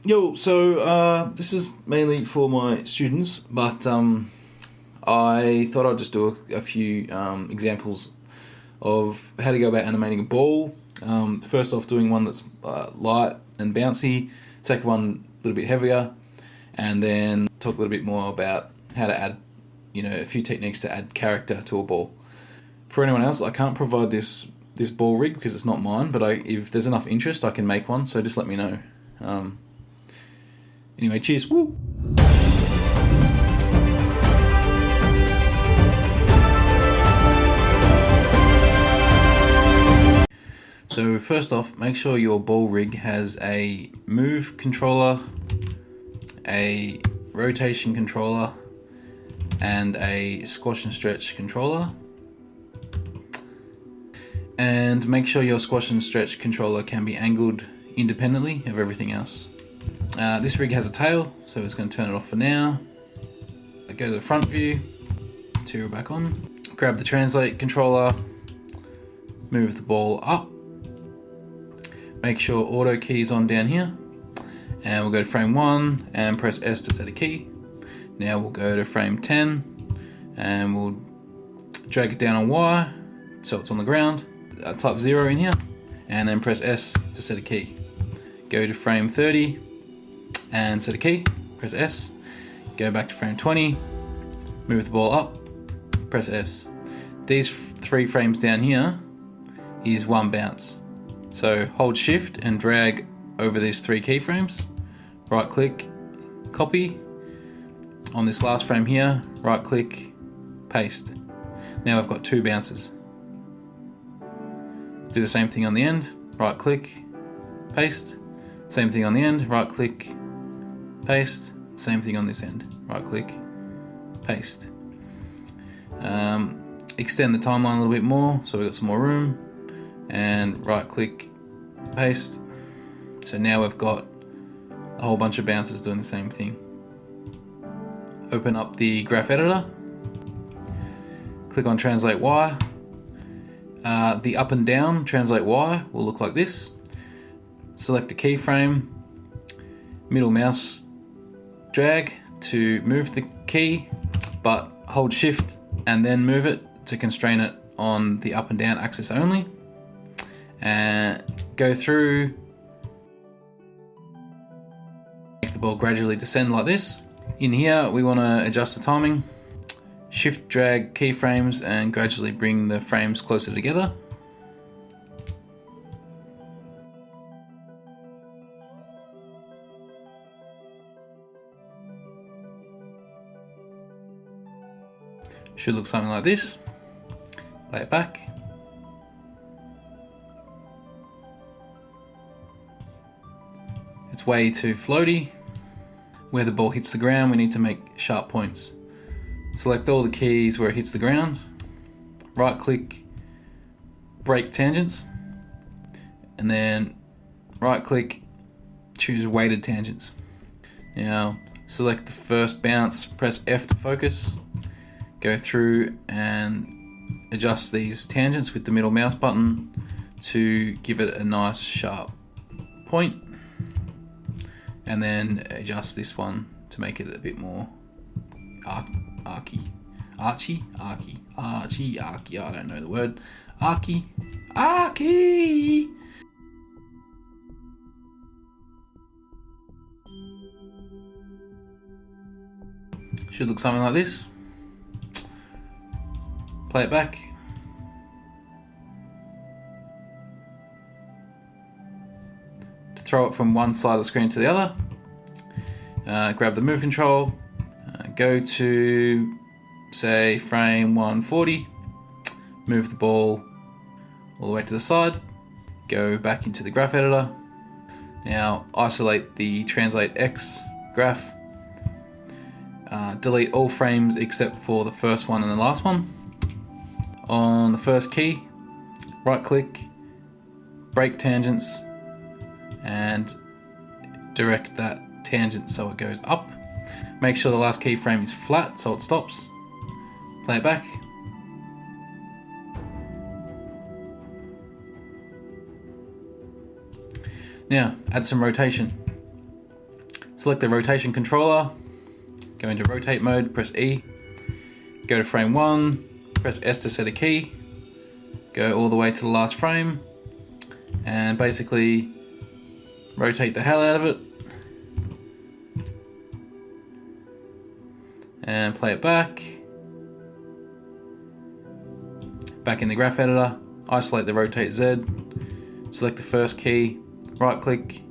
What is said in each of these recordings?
Yo, so this is mainly for my students, but I thought I'd just do a few examples of how to go about animating a ball. First off, doing one that's light and bouncy. Second one, a little bit heavier, and then talk a little bit more about how to add, a few techniques to add character to a ball. For anyone else, I can't provide this ball rig because it's not mine, but if there's enough interest, I can make one. So just let me know. Anyway, cheers. Woo! So first off, make sure your ball rig has a move controller, a rotation controller, and a squash and stretch controller. And make sure your squash and stretch controller can be angled independently of everything else. This rig has a tail, so it's going to turn it off for now. I go to the front view, material back on, grab the translate controller, move the ball up, make sure auto key is on down here, and we'll go to frame 1 and press S to set a key. Now we'll go to frame 10 and we'll drag it down on Y so it's on the ground. Type 0 in here and then press S to set a key. Go to frame 30 and set a key, press S. Go back to frame 20, move the ball up, press S. These 3 frames down here is one bounce. So hold shift and drag over these 3 keyframes, right click, copy. On this last frame here, right click, paste. Now I've got 2 bounces. Do the same thing on the end, right click, paste. Same thing on the end, right click, paste. Same thing on this end, right click, paste. Extend the timeline a little bit more so we've got some more room, and right click, paste. So now we've got a whole bunch of bounces doing the same thing. Open up the graph editor, click on translate Y. The up and down translate Y will look like this. Select a keyframe, middle mouse drag to move the key, but hold shift and then move it to constrain it on the up and down axis only. And go through, make the ball gradually descend like this. In here we want to adjust the timing. Shift drag keyframes and gradually bring the frames closer together. Should look something like this. Play it back. It's way too floaty. Where the ball hits the ground, we need to make sharp points. Select all the keys where it hits the ground. Right click, break tangents. And then right click, choose weighted tangents. Now select the first bounce, press F to focus. Go through and adjust these tangents with the middle mouse button to give it a nice sharp point. And then adjust this one to make it a bit more archy. I don't know the word. Archy. Should look something like this. Play it back. To throw it from one side of the screen to the other, grab the move control, go to say frame 140, move the ball all the way to the side, go back into the graph editor. Now isolate the translate X graph, delete all frames except for the first one and the last one. On the first key, right click, break tangents, and direct that tangent so it goes up. Make sure the last keyframe is flat so it stops. Play it back. Now, add some rotation. Select the rotation controller, go into rotate mode, press E, go to frame 1, press S to set a key, go all the way to the last frame, and basically rotate the hell out of it, and play it back. Back in the graph editor, isolate the rotate Z, select the first key, right click,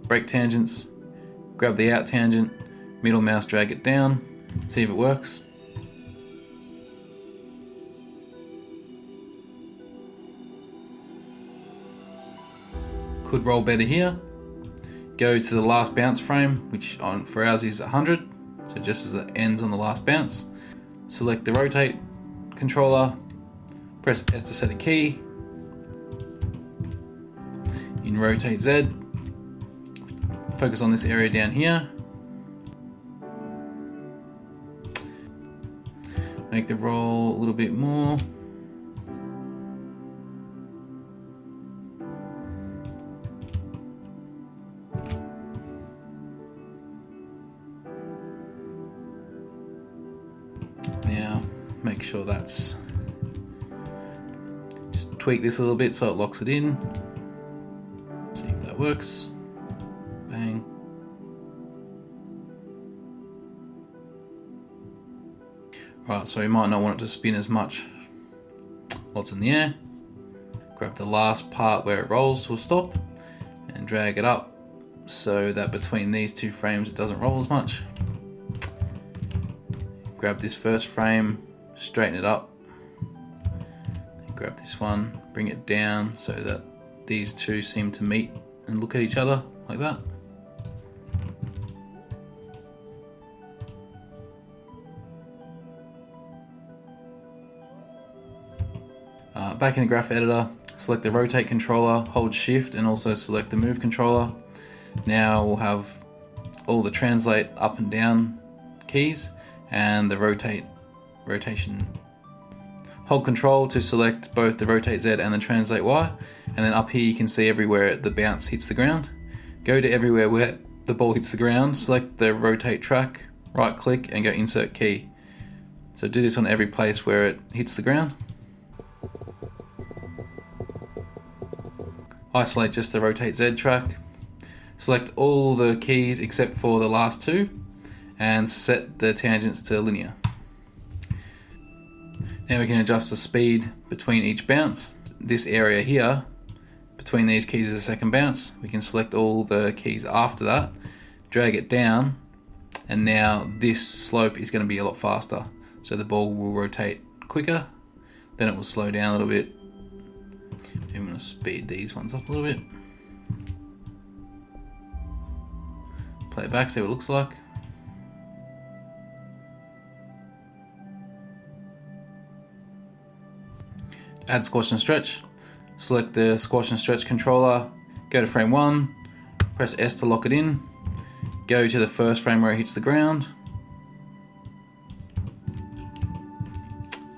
break tangents, grab the out tangent, middle mouse drag it down, see if it works. Could roll better here. Go to the last bounce frame, which for ours is 100, so just as it ends on the last bounce. Select the rotate controller, press S to set a key. In rotate Z, focus on this area down here. Make the roll a little bit more. Now, make sure that's, just tweak this a little bit so it locks it in. See if that works. Bang. Right, so you might not want it to spin as much while it's in the air. Grab the last part where it rolls to a stop and drag it up so that between these two frames it doesn't roll as much. Grab this first frame, straighten it up, and grab this one, bring it down so that these two seem to meet and look at each other like that. Back in the graph editor, select the rotate controller, hold shift and also select the move controller. Now we'll have all the translate up and down keys and the rotation. Hold control to select both the rotate Z and the translate Y, and then up here you can see everywhere the bounce hits the ground. Go to everywhere where the ball hits the ground, select the rotate track, right click and go insert key. So do this on every place where it hits the ground. Isolate just the rotate Z track. Select all the keys except for the last two and set the tangents to linear. Now we can adjust the speed between each bounce. This area here, between these keys is a second bounce. We can select all the keys after that, drag it down, and now this slope is going to be a lot faster. So the ball will rotate quicker, then it will slow down a little bit. I'm going to speed these ones up a little bit. Play it back, see what it looks like. Add squash and stretch. Select the squash and stretch controller, go to frame 1, press S to lock it in, go to the first frame where it hits the ground,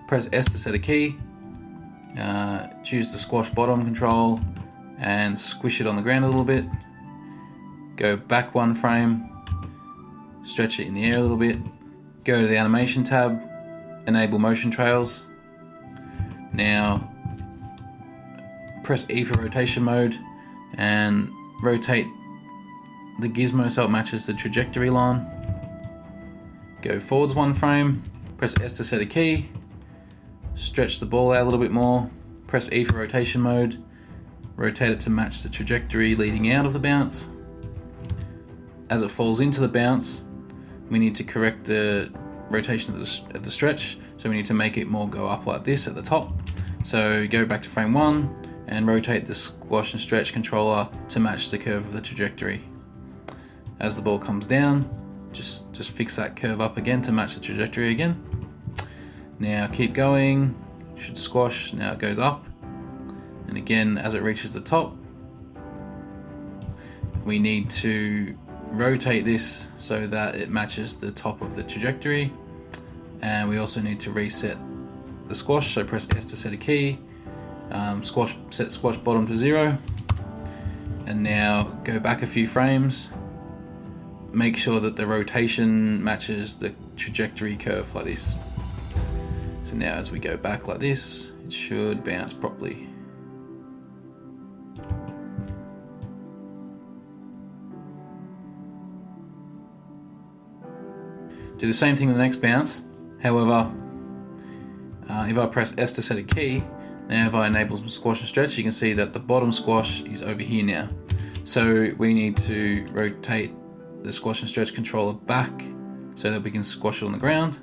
press S to set a key, choose the squash bottom control and squish it on the ground a little bit, go back one frame, stretch it in the air a little bit, go to the animation tab, enable motion trails. Now press E for rotation mode and rotate the gizmo so it matches the trajectory line. Go forwards one frame, press S to set a key, stretch the ball out a little bit more, press E for rotation mode, rotate it to match the trajectory leading out of the bounce. As it falls into the bounce, we need to correct the rotation of the stretch, so we need to make it more go up like this at the top. So go back to frame 1 and rotate the squash and stretch controller to match the curve of the trajectory. As the ball comes down, just fix that curve up again to match the trajectory again. Now keep going, should squash, now it goes up. And again, as it reaches the top, we need to rotate this so that it matches the top of the trajectory. And we also need to reset the squash, so press S to set a key, set squash bottom to 0, and now go back a few frames, make sure that the rotation matches the trajectory curve like this. So now as we go back like this, it should bounce properly. Do the same thing with the next bounce. However, if I press S to set a key, now if I enable squash and stretch, you can see that the bottom squash is over here now. So we need to rotate the squash and stretch controller back so that we can squash it on the ground.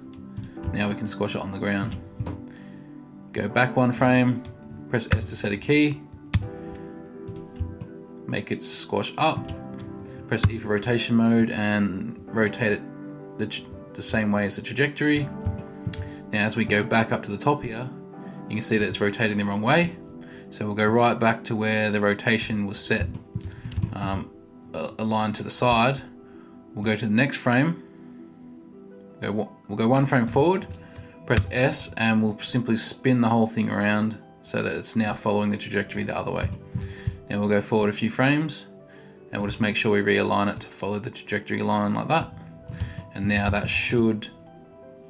Now we can squash it on the ground. Go back one frame, press S to set a key, make it squash up, press E for rotation mode and rotate it the same way as the trajectory. Now as we go back up to the top here, you can see that it's rotating the wrong way. So we'll go right back to where the rotation was set, aligned to the side. We'll go to the next frame. We'll go one frame forward, press S, and we'll simply spin the whole thing around so that it's now following the trajectory the other way. Now we'll go forward a few frames, and we'll just make sure we realign it to follow the trajectory line like that. And now that should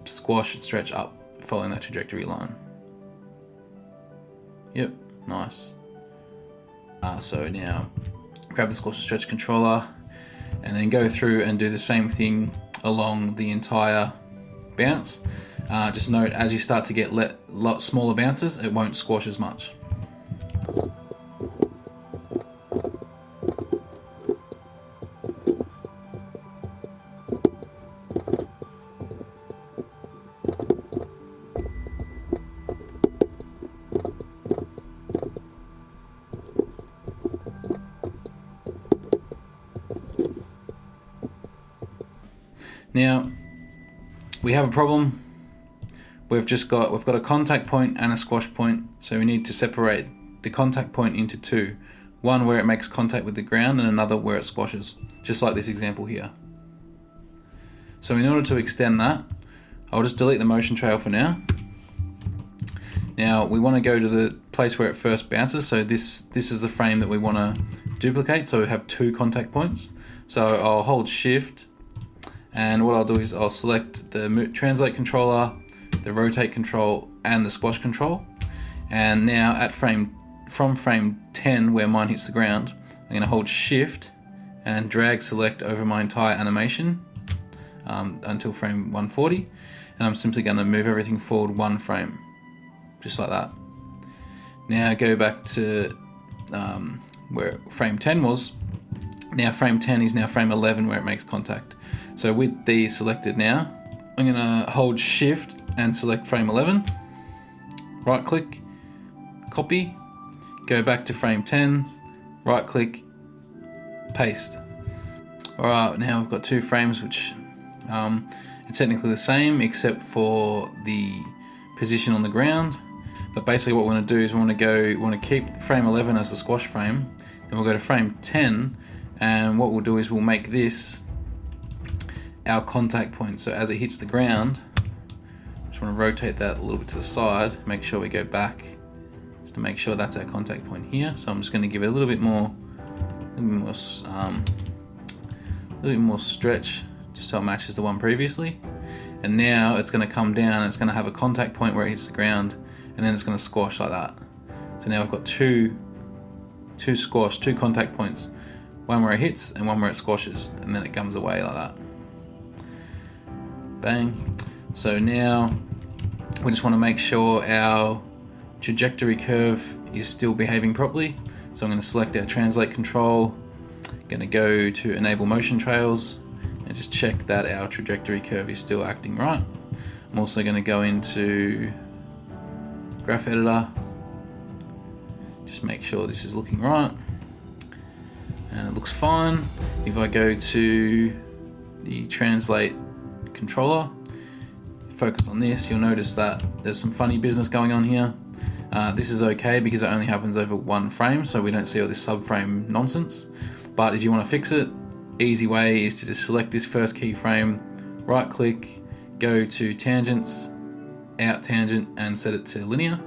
squash and stretch up following that trajectory line. Yep, nice. So now grab the squash and stretch controller and then go through and do the same thing along the entire bounce. Just note, as you start to get a lot smaller bounces, it won't squash as much. Now we have a problem. We've got a contact point and a squash point, so we need to separate the contact point into two. One where it makes contact with the ground and another where it squashes, just like this example here. So in order to extend that, I'll just delete the motion trail for now. Now we want to go to the place where it first bounces, so this is the frame that we want to duplicate, so we have two contact points. So I'll hold shift, and what I'll do is I'll select the translate controller, the rotate control, and the squash control. And now from frame 10 where mine hits the ground, I'm going to hold shift and drag select over my entire animation until frame 140, and I'm simply going to move everything forward one frame, just like that. Now go back to where frame 10 was. Now frame 10 is now frame 11 where it makes contact. So with these selected now, I'm going to hold shift and select frame 11, right click, copy, go back to frame 10, right click, paste. Alright, now I've got two frames which it's technically the same except for the position on the ground. But basically what we want to do is we want to keep frame 11 as the squash frame, then we'll go to frame 10, and what we'll do is we'll make this our contact point. So as it hits the ground, just want to rotate that a little bit to the side, make sure we go back just to make sure that's our contact point here. So I'm just going to give it a little bit more stretch just so it matches the one previously. And now it's going to come down and it's going to have a contact point where it hits the ground, and then it's going to squash like that. So now I've got two contact points, one where it hits and one where it squashes, and then it comes away like that. Bang. So now we just want to make sure our trajectory curve is still behaving properly. So I'm going to select our translate control, going to go to enable motion trails and just check that our trajectory curve is still acting right. I'm also going to go into graph editor, just make sure this is looking right, and it looks fine. If I go to the translate controller, focus on this, you'll notice that there's some funny business going on here. This is okay because it only happens over one frame, so we don't see all this subframe nonsense. But if you want to fix it, easy way is to just select this first keyframe, right click, go to tangents, out tangent, and set it to linear.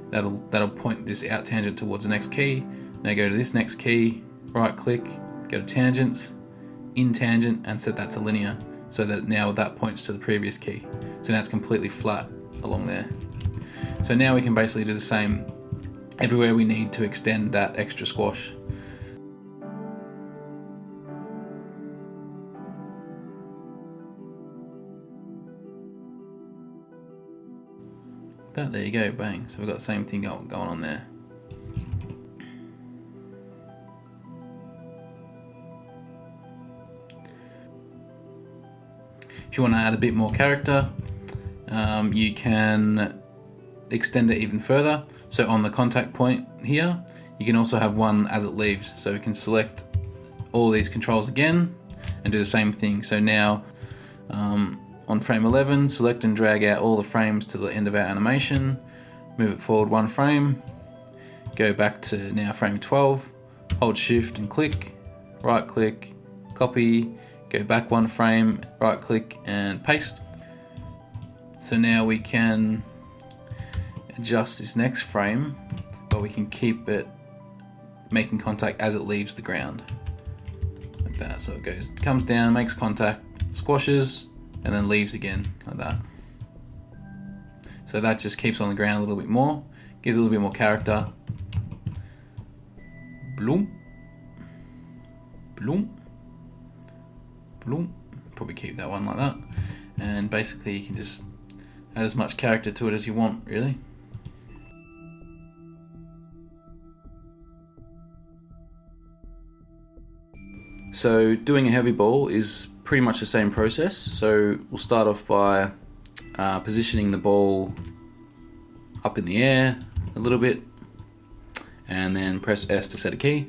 That'll point this out tangent towards the next key. Now go to this next key, right click, go to tangents, in tangent and set that to linear, so that now that points to the previous key. So now it's completely flat along there. So now we can basically do the same everywhere we need to extend that extra squash. There you go, bang. So we've got the same thing going on there. If you want to add a bit more character, you can extend it even further. So on the contact point here, you can also have one as it leaves. So we can select all these controls again and do the same thing. So now on frame 11, select and drag out all the frames to the end of our animation, move it forward 1 frame, go back to now frame 12, hold shift and click, right click, copy, go back 1 frame, right click and paste. So now we can adjust this next frame, but we can keep it making contact as it leaves the ground. Like that, so it comes down, makes contact, squashes, and then leaves again, like that. So that just keeps on the ground a little bit more, gives a little bit more character. Bloom, bloom, bloom. Probably keep that one like that. And basically you can just add as much character to it as you want, really. So doing a heavy ball is pretty much the same process. So we'll start off by positioning the ball up in the air a little bit, and then press S to set a key.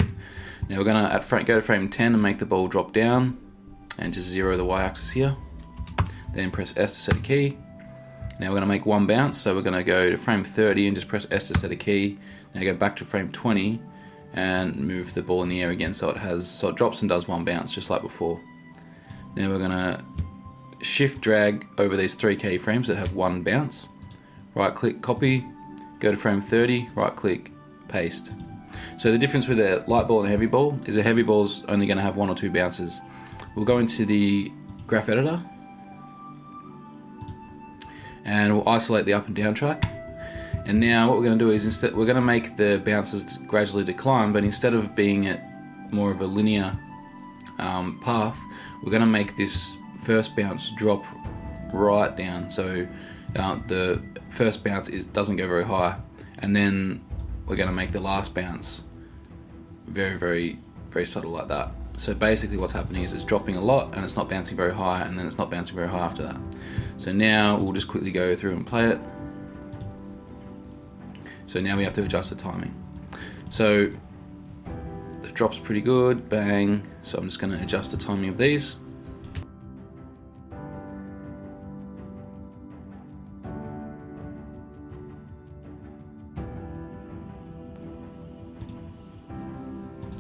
Now we're gonna go to frame 10 and make the ball drop down, and just zero the y-axis here. Then press S to set a key. Now we're gonna make 1 bounce, so we're gonna go to frame 30 and just press S to set a key. Now go back to frame 20 and move the ball in the air again, so it drops and does 1 bounce just like before. Now we're gonna shift drag over these 3 keyframes that have 1 bounce. Right click, copy, go to frame 30, right click, paste. So the difference with a light ball and a heavy ball is a heavy ball's only gonna have 1 or 2 bounces. We'll go into the graph editor and we'll isolate the up and down track. And now what we're going to do is instead we're going to make the bounces gradually decline, but instead of being at more of a linear path, we're going to make this first bounce drop right down. So the first bounce doesn't go very high, and then we're going to make the last bounce very, very, very subtle like that. So basically what's happening is it's dropping a lot and it's not bouncing very high, and then it's not bouncing very high after that. So now we'll just quickly go through and play it. So now we have to adjust the timing. So the drop's pretty good, bang. So I'm just going to adjust the timing of these.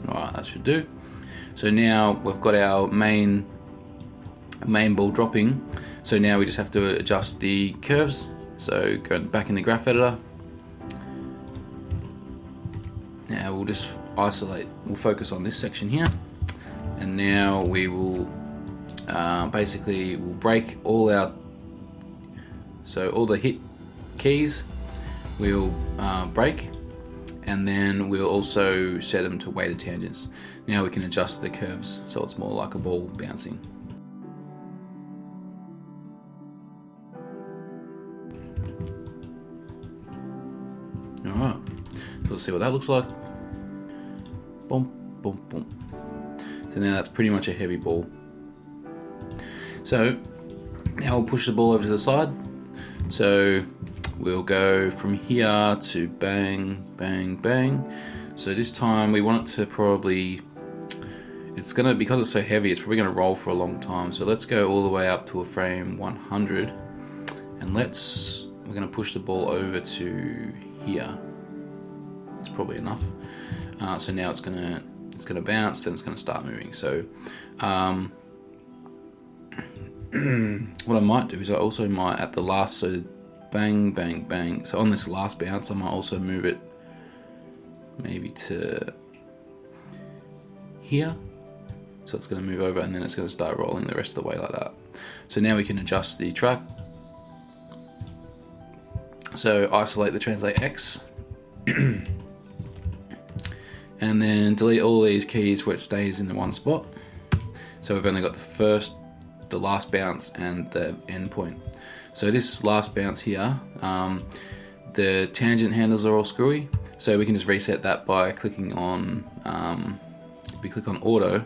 Alright, that should do. So now we've got our main ball dropping. So now we just have to adjust the curves. So go back in the graph editor. Now we'll just we'll focus on this section here, and now we will we'll break all all the hit keys we'll break, and then we'll also set them to weighted tangents. Now we can adjust the curves so it's more like a ball bouncing. Alright, so let's see what that looks like. Boom, boom, boom. So now that's pretty much a heavy ball. So now we'll push the ball over to the side. So we'll go from here to bang, bang, bang. So this time we want it to probably, because it's so heavy, it's probably gonna roll for a long time. So let's go all the way up to a frame 100, and we're gonna push the ball over to here. That's probably enough. So now it's gonna bounce and it's gonna start moving. So what I might do is I also might at the last, so bang, bang, bang. So on this last bounce, I might also move it maybe to here. So it's going to move over and then it's going to start rolling the rest of the way like that. So now we can adjust the track. So isolate the translate X. And then delete all these keys where it stays in the one spot. So we've only got the last bounce and the end point. So this last bounce here, the tangent handles are all screwy. So we can just reset that by clicking on, if we click on auto,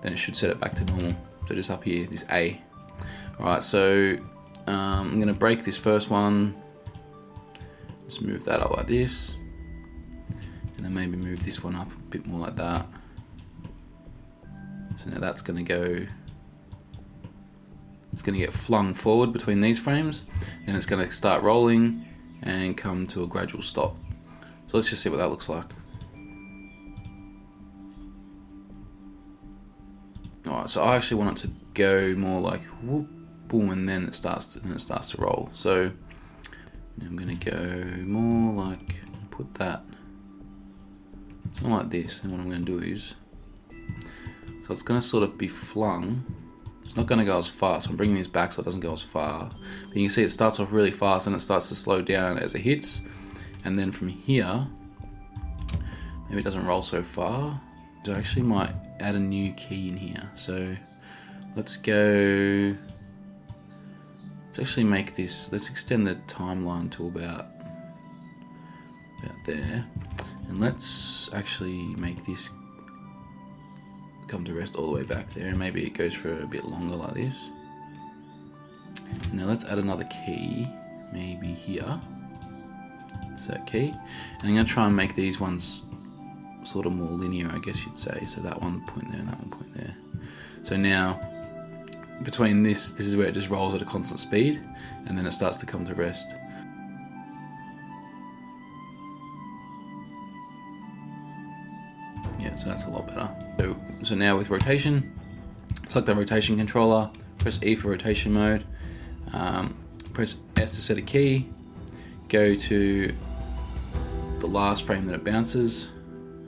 then it should set it back to normal. So just up here, this A. Alright, so I'm going to break this first one. Just move that up like this. And then maybe move this one up a bit more like that. So now that's going to go, it's going to get flung forward between these frames. Then it's going to start rolling and come to a gradual stop. So let's just see what that looks like. Alright, so I actually want it to go more like whoop, boom, and then it starts to roll. So I'm going to go more like, put that something like this, and what I'm going to do is, so it's going to sort of be flung. It's not going to go as fast. I'm bringing this back so it doesn't go as far. But you can see it starts off really fast and it starts to slow down as it hits. And then from here, maybe it doesn't roll so far. So I actually might add a new key in here. So let's go, let's actually make this, let's extend the timeline to about there. And let's actually make this come to rest all the way back there, and maybe it goes for a bit longer like this. And now let's add another key, maybe here. It's that key. And I'm going to try and make these ones sort of more linear, I guess you'd say. So that one point there and that one point there. So now, between this is where it just rolls at a constant speed, and then it starts to come to rest. Yeah, so that's a lot better. So now with rotation, select the rotation controller, press E for rotation mode, press S to set a key, go to the last frame that it bounces,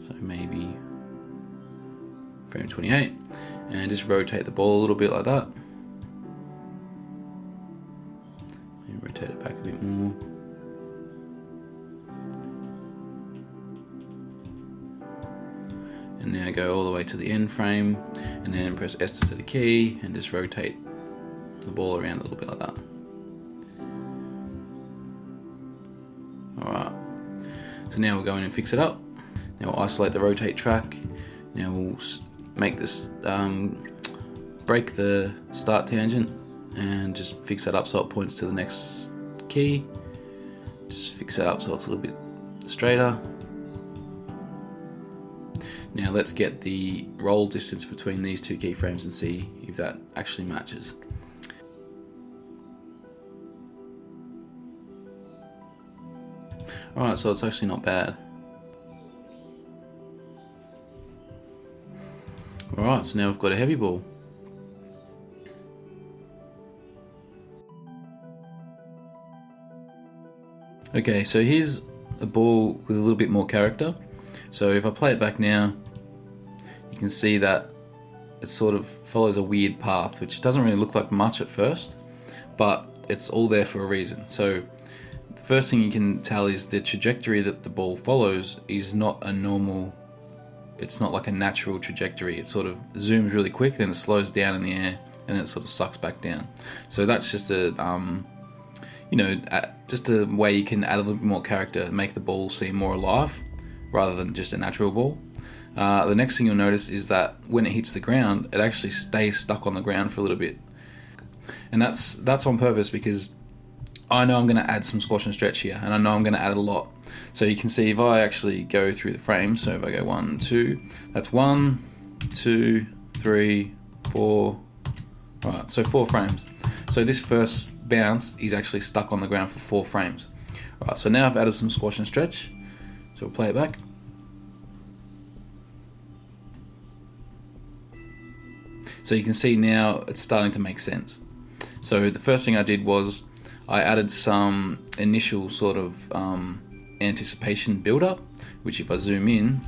so maybe frame 28, and just rotate the ball a little bit like that. And rotate it back a bit more. And now go all the way to the end frame, and then press S to set a key, and just rotate the ball around a little bit like that. Alright, so now we'll go in and fix it up. Now we'll isolate the rotate track. Now we'll make this, break the start tangent, and just fix that up so it points to the next key. Just fix that up so it's a little bit straighter. Now let's get the roll distance between these two keyframes and see if that actually matches. Alright, so it's actually not bad. Alright, so now we've got a heavy ball. Okay, so here's a ball with a little bit more character. So if I play it back now, you can see that it sort of follows a weird path, which doesn't really look like much at first, but it's all there for a reason. So the first thing you can tell is the trajectory that the ball follows is not a normal, it's not like a natural trajectory. It sort of zooms really quick, then it slows down in the air, and then it sort of sucks back down. So that's just a, just a way you can add a little bit more character and make the ball seem more alive, rather than just a natural ball. The next thing you'll notice is that when it hits the ground, it actually stays stuck on the ground for a little bit. And that's on purpose, because I know I'm going to add some squash and stretch here, and I know I'm going to add a lot. So you can see if I actually go through the frames, so if I go 1, 2, that's 1, 2, 3, 4, right, so 4 frames. So this first bounce is actually stuck on the ground for 4 frames. Right, so now I've added some squash and stretch. So we'll play it back. So you can see now it's starting to make sense. So the first thing I did was I added some initial sort of anticipation build-up, which if I zoom in,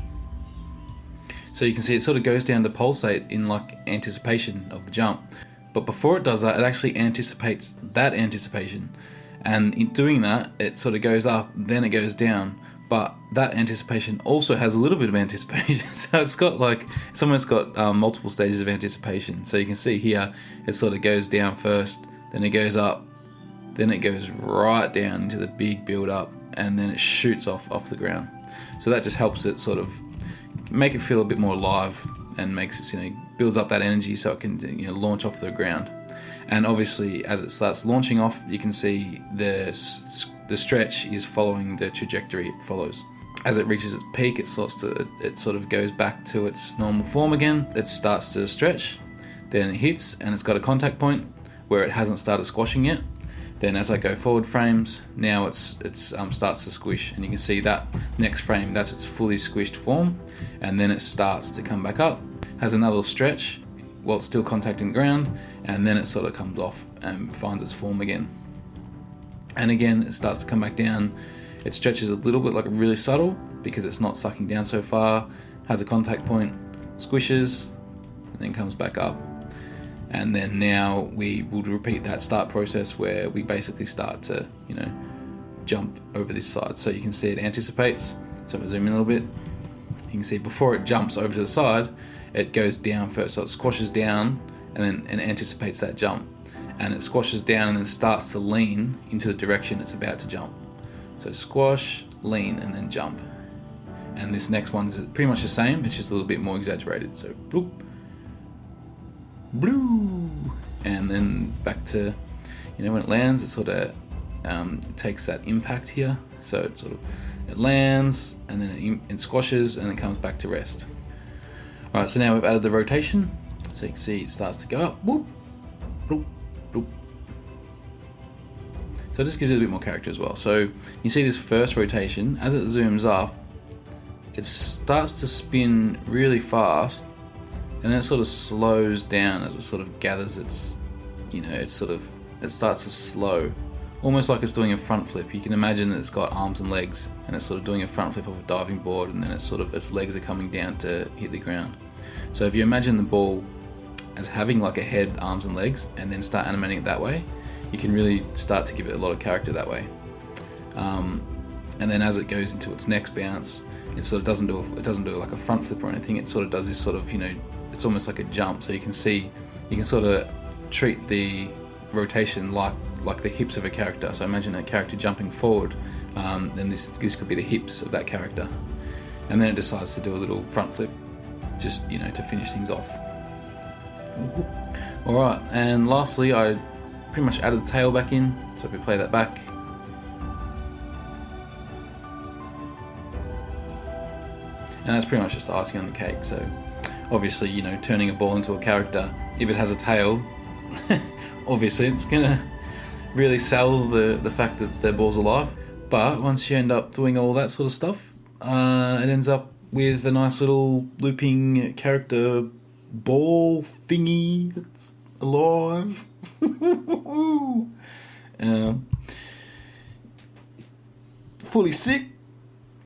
So you can see it sort of goes down to pulsate in like anticipation of the jump. But before it does that, it actually anticipates that anticipation. And in doing that, it sort of goes up, then it goes down. But that anticipation also has a little bit of anticipation. So it's almost got multiple stages of anticipation. So you can see here, it sort of goes down first, then it goes up, then it goes right down into the big build up, and then it shoots off the ground. So that just helps it sort of make it feel a bit more alive, and makes it, builds up that energy so it can launch off the ground. And obviously, as it starts launching off, you can see the stretch is following the trajectory it follows. As it reaches its peak, it sort of goes back to its normal form again. It starts to stretch, then it hits, and it's got a contact point where it hasn't started squashing yet. Then as I go forward frames, now it starts to squish, and you can see that next frame, that's its fully squished form, and then it starts to come back up, has another stretch while it's still contacting the ground, and then it sort of comes off and finds its form again. And again, it starts to come back down. It stretches a little bit, like really subtle, because it's not sucking down so far, has a contact point, squishes, and then comes back up. And then now we would repeat that start process where we basically start to, jump over this side. So you can see it anticipates. So if I zoom in a little bit, you can see before it jumps over to the side, it goes down first. So it squashes down and then anticipates that jump. And it squashes down and then starts to lean into the direction it's about to jump. So squash, lean, and then jump. And this next one's pretty much the same, it's just a little bit more exaggerated. So bloop, blue, and then back to, when it lands, it sort of takes that impact here. So it lands, and then it squashes, and it comes back to rest. All right, so now we've added the rotation. So you can see it starts to go up, whoop, bloop, bloop. So it just gives it a bit more character as well. So you see this first rotation, as it zooms up, it starts to spin really fast, and then it sort of slows down as it sort of gathers its, it starts to slow, almost like it's doing a front flip. You can imagine that it's got arms and legs, and it's sort of doing a front flip off a diving board, and then its legs are coming down to hit the ground. So if you imagine the ball as having like a head, arms and legs, and then start animating it that way, you can really start to give it a lot of character that way. And then as it goes into its next bounce, it sort of doesn't do like a front flip or anything. It sort of does this sort of, it's almost like a jump. So you can sort of treat the rotation like the hips of a character. So imagine a character jumping forward, then this could be the hips of that character. And then it decides to do a little front flip, just to finish things off. Alright, and lastly, I pretty much added the tail back in. So if we play that back, and that's pretty much just the icing on the cake. So obviously, turning a ball into a character, if it has a tail, obviously it's gonna really sell the fact that their ball's alive. But once you end up doing all that sort of stuff, it ends up with a nice little looping character ball thingy that's alive. Fully sick.